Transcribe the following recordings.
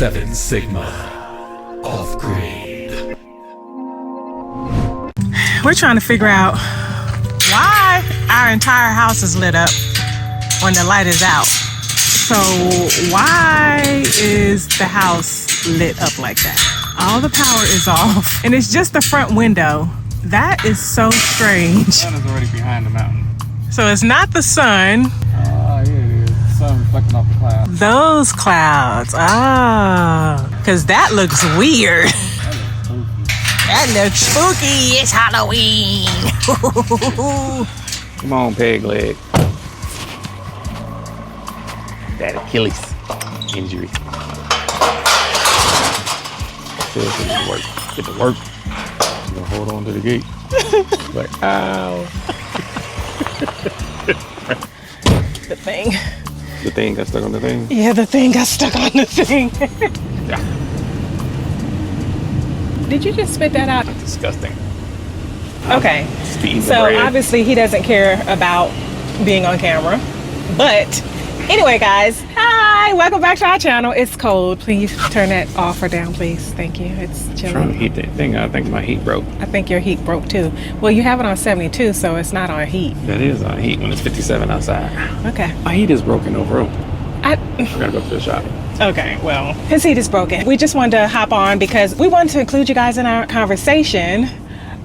7 Sigma. Offgrid. We're trying to figure out why our entire house is lit up when the light is out. So why is the house lit up like that? All the power is off and it's just the front window. That is so strange. The sun is already behind the mountain. So it's not the sun. Yeah, it is. The sun reflecting off the clouds. Those clouds. Because that looks weird. That looks spooky. It's Halloween. Come on, peg leg. That Achilles injury. Get to work. I'm gonna hold on to the gate. Like, ow. The thing. The thing got stuck on the thing? Yeah, the thing got stuck on the thing. Yeah. Did you just spit that out? That's disgusting. Okay. So obviously he doesn't care about being on camera. But anyway, guys, hi, welcome back to our channel. It's cold. Please turn that off or down, please. Thank you. It's chilly. Trying to heat that thing. I think my heat broke. I think your heat broke too. Well, you have it on 72, so it's not on heat. That is on heat when it's 57 outside. Okay. My heat is broken overall. I gotta go to the shop. Okay, well, his heat is broken. We just wanted to hop on because we wanted to include you guys in our conversation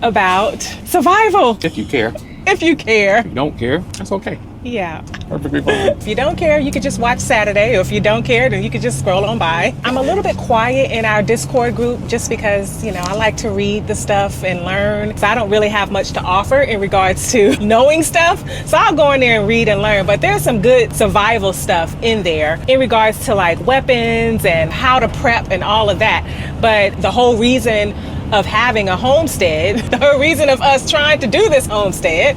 about survival. If you care. If you care. If you don't care, that's okay. Yeah. Perfectly fine. If you don't care, you could just watch Saturday, or if you don't care, then you could just scroll on by. I'm a little bit quiet in our Discord group just because, you know, I like to read the stuff and learn. So I don't really have much to offer in regards to knowing stuff. So I'll go in there and read and learn, but there's some good survival stuff in there in regards to like weapons and how to prep and all of that. But the whole reason of having a homestead, the whole reason of us trying to do this homestead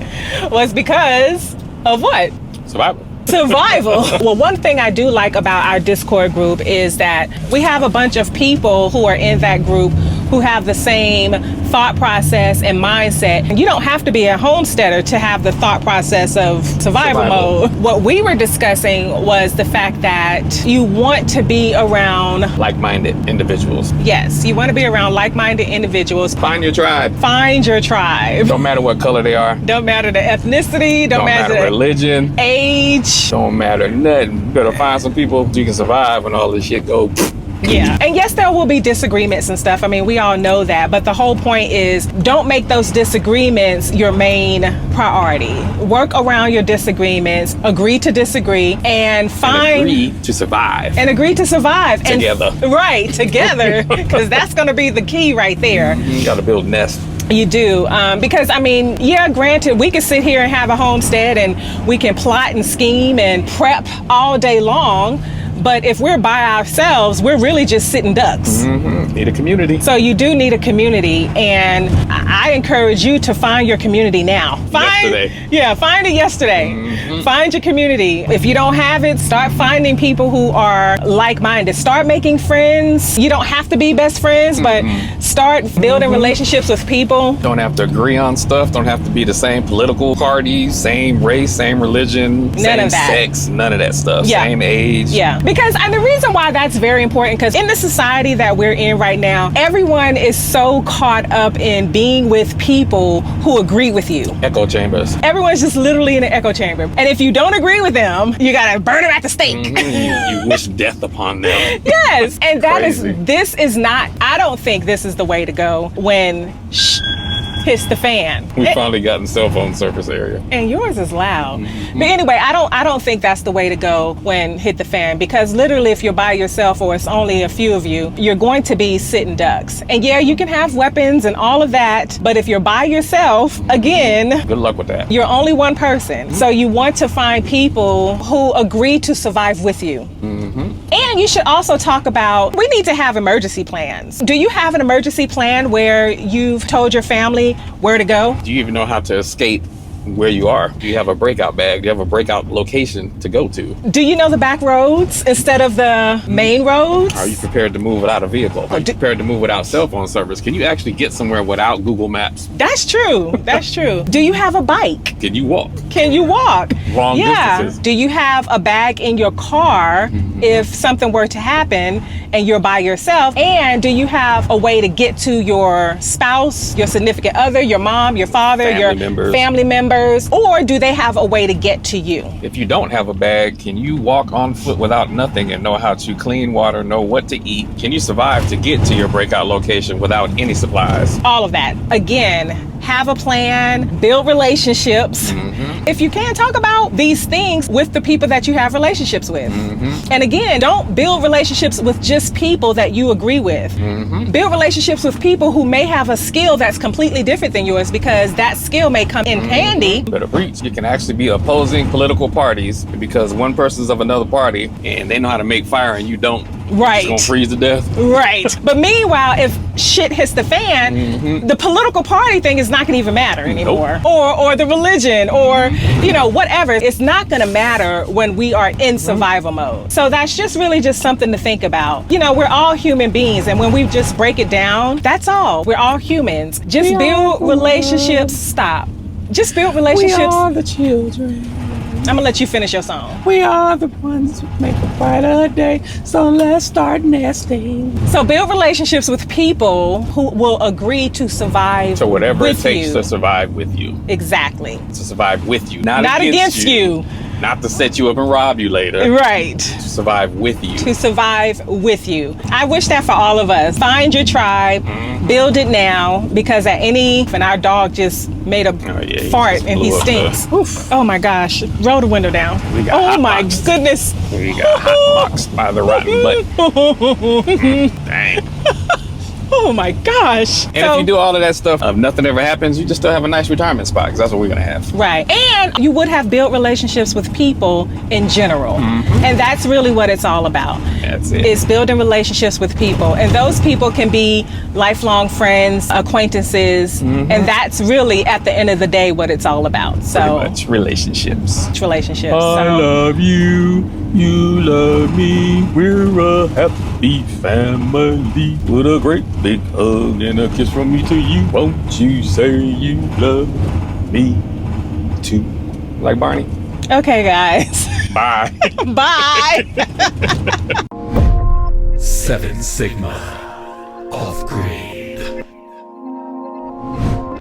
was because of what? Survival. Survival. Well, one thing I do like about our Discord group is that we have a bunch of people who are in that group who have the same thought process and mindset. And you don't have to be a homesteader to have the thought process of survival mode. What we were discussing was the fact that you want to be around like-minded individuals. Yes, you want to be around like-minded individuals. Find your tribe. Find your tribe. Don't matter what color they are. Don't matter the ethnicity. Don't matter religion. Age. Don't matter nothing. You better find some people you can survive when all this shit go. Yeah, and yes, there will be disagreements and stuff. I mean, we all know that, but the whole point is don't make those disagreements your main priority. Work around your disagreements, agree to disagree, and agree to survive. And agree to survive. Together. Right, together, because that's going to be the key right there. You got to build nests. You do, because I mean, yeah, granted, we can sit here and have a homestead and we can plot and scheme and prep all day long. But if we're by ourselves, we're really just sitting ducks. Need a community. So you do need a community, and I encourage you to find your community now. Find it yesterday. Find your community. If you don't have it, start finding people who are like-minded. Start making friends. You don't have to be best friends, but start building relationships with people. Don't have to agree on stuff. Don't have to be the same political party, same race, same religion, same sex, none of that stuff. Yeah. Same age. Yeah. Because and the reason why that's very important, because in the society that we're in right now, everyone is so caught up in being with people who agree with you. Echo chambers. Everyone's just literally in an echo chamber. And if you don't agree with them, you gotta burn them at the stake. You wish death upon them. Yes, and this is not, I don't think this is the way to go when hits the fan. We've finally gotten cell phone surface area. And yours is loud. But anyway, I don't think that's the way to go when hit the fan, because literally if you're by yourself or it's only a few of you, you're going to be sitting ducks. And yeah, you can have weapons and all of that, but if you're by yourself, again, good luck with that. You're only one person. So you want to find people who agree to survive with you. And you should also talk about, we need to have emergency plans. Do you have an emergency plan where you've told your family where to go? Do you even know how to escape where you are. Do you have a breakout bag? Do you have a breakout location to go to? Do you know the back roads instead of the main roads? Are you prepared to move without a vehicle? Are you prepared to move without cell phone service? Can you actually get somewhere without Google Maps? That's true. That's true. Do you have a bike? Can you walk? Can you walk? Long distances. Do you have a bag in your car if something were to happen and you're by yourself? And do you have a way to get to your spouse, your significant other, your mom, your father, your family members? Or do they have a way to get to you? If you don't have a bag, can you walk on foot without nothing and know how to clean water, know what to eat? Can you survive to get to your breakout location without any supplies? All of that. Again, have a plan, build relationships. If you can, talk about these things with the people that you have relationships with. And again, don't build relationships with just people that you agree with. Build relationships with people who may have a skill that's completely different than yours, because that skill may come in handy. Better preach. You can actually be opposing political parties because one person's of another party and they know how to make fire and you don't. Right. It's gonna freeze to death. Right. But meanwhile, if shit hits the fan, the political party thing is not gonna even matter anymore. Or the religion, or whatever. It's not gonna matter when we are in survival mode. So that's just really just something to think about. We're all human beings, and when we just break it down, that's all. We're all humans. Just build relationships. Stop. Just build relationships. We are the children. I'm gonna let you finish your song. We are the ones who make a brighter day, so let's start nesting. So build relationships with people who will agree to survive. So whatever it with takes you. to survive with you. Exactly. To survive with you, not against you. Not to set you up and rob you later. Right. To survive with you. To survive with you. I wish that for all of us. Find your tribe, build it now, because and our dog just made a fart and he stinks. Oh my gosh. Roll the window down. Oh my goodness. We got hot boxed by the rotten butt. Dang. Oh my gosh. And if you do all of that stuff, if nothing ever happens, you just still have a nice retirement spot, because that's what we're going to have. Right. And you would have built relationships with people in general. And that's really what it's all about. That's it. It's building relationships with people. And those people can be lifelong friends, acquaintances. And that's really, at the end of the day, what it's all about. So pretty much relationships. It's relationships. I love you. You love me. We're a happy family with a great big hug and a kiss from me to you. Won't you say you love me too? Like Barney? Okay, guys. Bye. Bye. 7 Sigma. Off-grid.